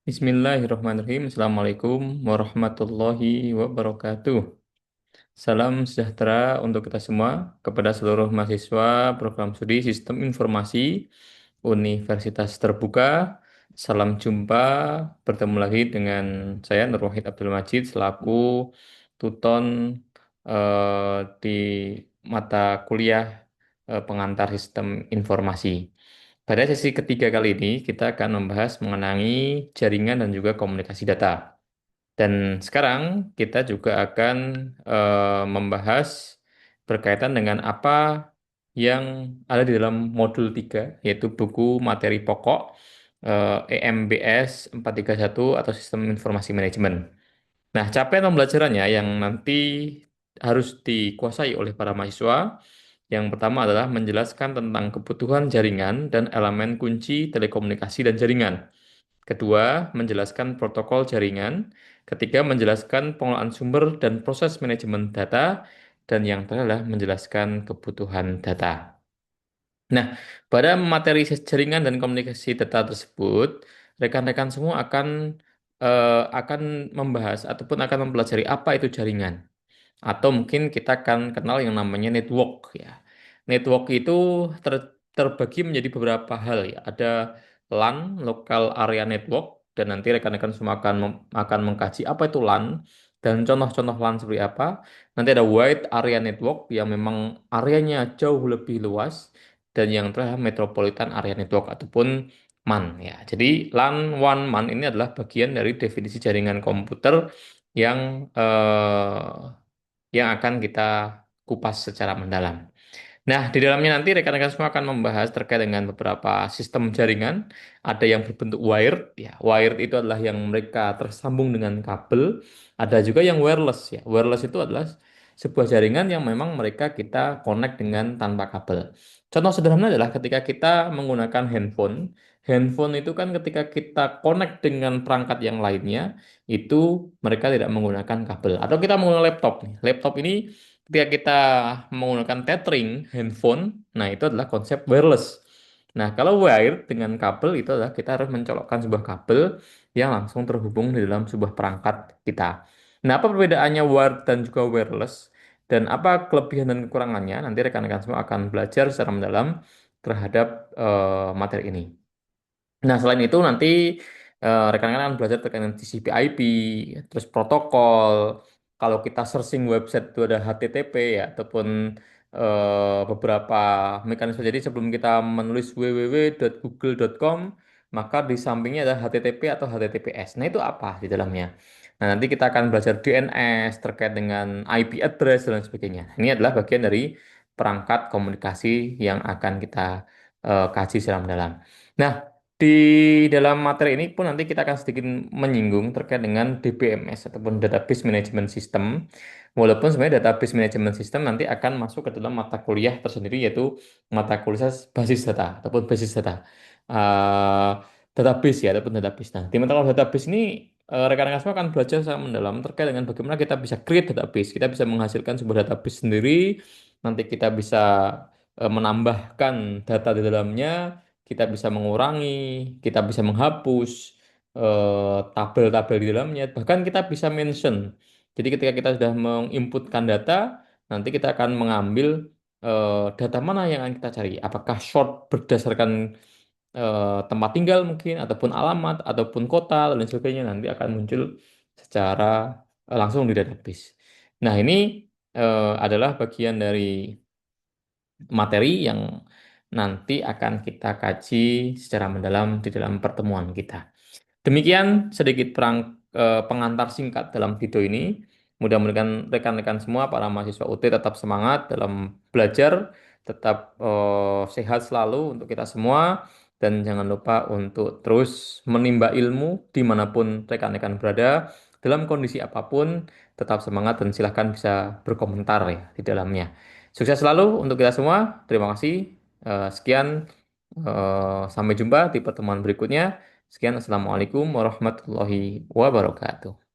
Bismillahirrahmanirrahim. Assalamualaikum warahmatullahi wabarakatuh. Salam sejahtera untuk kita semua, kepada seluruh mahasiswa program studi Sistem Informasi Universitas Terbuka. Salam jumpa, bertemu lagi dengan saya Nur Wahid Abdul Majid selaku tuton di mata kuliah pengantar Sistem Informasi. Pada sesi ketiga kali ini, kita akan membahas mengenai jaringan dan juga komunikasi data. Dan sekarang kita juga akan membahas berkaitan dengan apa yang ada di dalam modul 3, yaitu buku materi pokok EMBS 431 atau Sistem Informasi Manajemen. Nah, capaian pembelajarannya yang nanti harus dikuasai oleh para mahasiswa yang pertama adalah menjelaskan tentang kebutuhan jaringan dan elemen kunci telekomunikasi dan jaringan. Kedua, menjelaskan protokol jaringan. Ketiga, menjelaskan pengelolaan sumber dan proses manajemen data. Dan yang terakhir adalah menjelaskan kebutuhan data. Nah, pada materi jaringan dan komunikasi data tersebut, rekan-rekan semua akan membahas ataupun akan mempelajari apa itu jaringan atau mungkin kita akan kenal yang namanya network ya. Network itu terbagi menjadi beberapa hal ya. Ada LAN, Local Area Network, dan nanti rekan-rekan semua akan mengkaji apa itu LAN dan contoh-contoh LAN seperti apa. Nanti ada Wide Area Network yang memang areanya jauh lebih luas dan yang terakhir Metropolitan Area Network ataupun MAN ya. Jadi LAN, WAN, MAN ini adalah bagian dari definisi jaringan komputer yang akan kita kupas secara mendalam. Nah, di dalamnya nanti rekan-rekan semua akan membahas terkait dengan beberapa sistem jaringan. Ada yang berbentuk wired, ya. Wired itu adalah yang mereka tersambung dengan kabel. Ada juga yang wireless, ya. Wireless itu adalah sebuah jaringan yang memang mereka kita connect dengan tanpa kabel. Contoh sederhana adalah ketika kita menggunakan handphone. Handphone itu kan ketika kita connect dengan perangkat yang lainnya, itu mereka tidak menggunakan kabel. Atau kita menggunakan laptop. Nih. Laptop ini ketika kita menggunakan tethering handphone, nah itu adalah konsep wireless. Nah, kalau wired dengan kabel itu adalah kita harus mencolokkan sebuah kabel yang langsung terhubung di dalam sebuah perangkat kita. Nah, apa perbedaannya wired dan juga wireless? Dan apa kelebihan dan kekurangannya? Nanti rekan-rekan semua akan belajar secara mendalam terhadap materi ini. Nah, selain itu nanti rekan-rekan akan belajar terkait dengan TCP/IP, terus protokol. Kalau kita searching website itu ada HTTP ya, ataupun beberapa mekanisme. Jadi sebelum kita menulis www.google.com, maka di sampingnya ada HTTP atau HTTPS. Nah, itu apa di dalamnya? Nah, nanti kita akan belajar DNS terkait dengan IP address dan lain sebagainya. Ini adalah bagian dari perangkat komunikasi yang akan kita kaji secara mendalam. Nah, di dalam materi ini pun nanti kita akan sedikit menyinggung terkait dengan DBMS ataupun Database Management System. Walaupun sebenarnya Database Management System nanti akan masuk ke dalam mata kuliah tersendiri yaitu mata kuliah basis data ataupun basis data. Eh, Database ya ataupun database. Nah, di mata kuliah database ini rekan-rekan semua akan belajar secara mendalam terkait dengan bagaimana kita bisa create database. Kita bisa menghasilkan sebuah database sendiri. Nanti kita bisa menambahkan data di dalamnya, kita bisa mengurangi, kita bisa menghapus tabel-tabel di dalamnya, bahkan kita bisa mention. Jadi ketika kita sudah menginputkan data, nanti kita akan mengambil data mana yang akan kita cari. Apakah short berdasarkan tempat tinggal mungkin, ataupun alamat, ataupun kota, dan lain sebagainya nanti akan muncul secara langsung di database. Nah, ini adalah bagian dari materi yang nanti akan kita kaji secara mendalam di dalam pertemuan kita. Demikian sedikit pengantar singkat dalam video ini. Mudah-mudahan rekan-rekan semua para mahasiswa UT tetap semangat dalam belajar, tetap sehat selalu untuk kita semua, dan jangan lupa untuk terus menimba ilmu dimanapun rekan-rekan berada, dalam kondisi apapun, tetap semangat dan silahkan bisa berkomentar ya di dalamnya. Sukses selalu untuk kita semua. Terima kasih. Sekian. Sampai jumpa di pertemuan berikutnya. Sekian, Assalamualaikum warahmatullahi wabarakatuh.